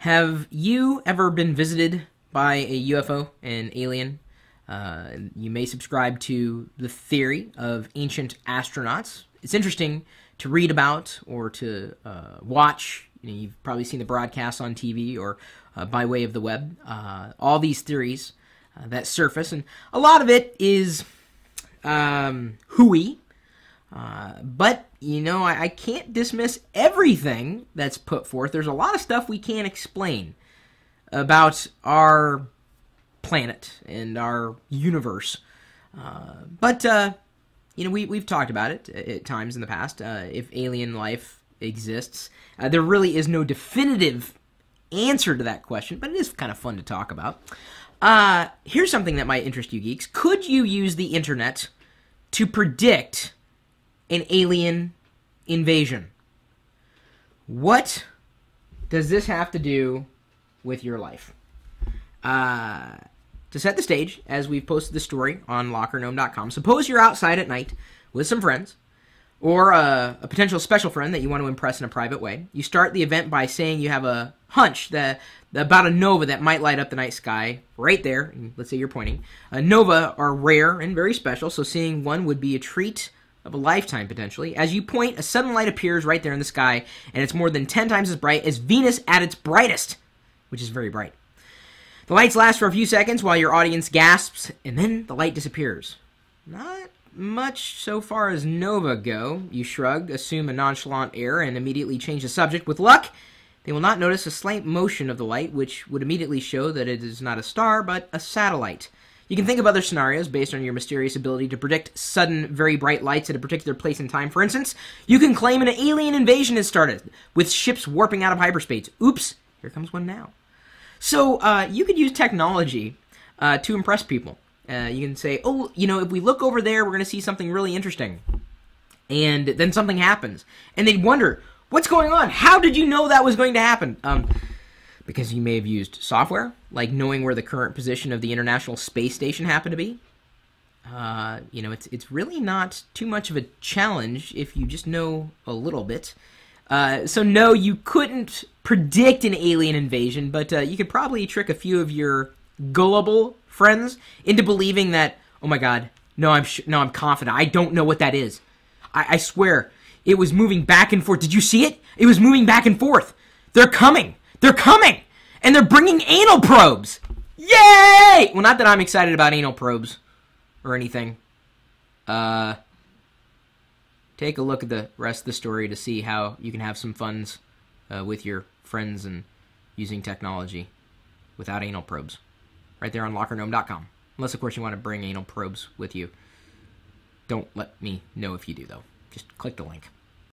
Have you ever been visited by a UFO, an alien? You may subscribe to the theory of ancient astronauts. It's interesting to read about or to watch. You've probably seen the broadcasts on TV or by way of the web. All these theories that surface, and a lot of it is hooey. But, I can't dismiss everything that's put forth. There's a lot of stuff we can't explain about our planet and our universe. But we've talked about it at times in the past. If alien life exists, there really is no definitive answer to that question, but it is kind of fun to talk about. Here's something that might interest you geeks. Could you use the internet to predict an alien invasion? What does this have to do with your life? To set the stage, as we've posted the story on lockergnome.com, suppose you're outside at night with some friends, or a potential special friend that you want to impress in a private way. You start the event by saying you have a hunch about a nova that might light up the night sky right there. And let's say you're pointing. Nova are rare and very special, so seeing one would be a treat of a lifetime, potentially. As you point, a sudden light appears right there in the sky, and it's more than 10 times as bright as Venus at its brightest, which is very bright. The lights last for a few seconds while your audience gasps, and then the light disappears. Not much so far as nova go. You shrug, assume a nonchalant air, and immediately change the subject. With luck, they will not notice a slight motion of the light, which would immediately show that it is not a star, but a satellite. You can think of other scenarios based on your mysterious ability to predict sudden, very bright lights at a particular place and time. For instance, you can claim an alien invasion has started, with ships warping out of hyperspace. Oops, here comes one now. So, you could use technology to impress people. You can say, oh, if we look over there, we're going to see something really interesting. And then something happens. And they'd wonder, what's going on? How did you know that was going to happen? Because you may have used software, like knowing where the current position of the International Space Station happened to be. It's really not too much of a challenge if you just know a little bit. So no, you couldn't predict an alien invasion, but you could probably trick a few of your gullible friends into believing that, oh my god, no, I'm confident. I don't know what that is. I swear, it was moving back and forth. Did you see it? It was moving back and forth. They're coming. They're coming! And they're bringing anal probes! Yay! Well, not that I'm excited about anal probes or anything. Take a look at the rest of the story to see how you can have some funs with your friends and using technology without anal probes. Right there on lockergnome.com. Unless, of course, you want to bring anal probes with you. Don't let me know if you do, though. Just click the link.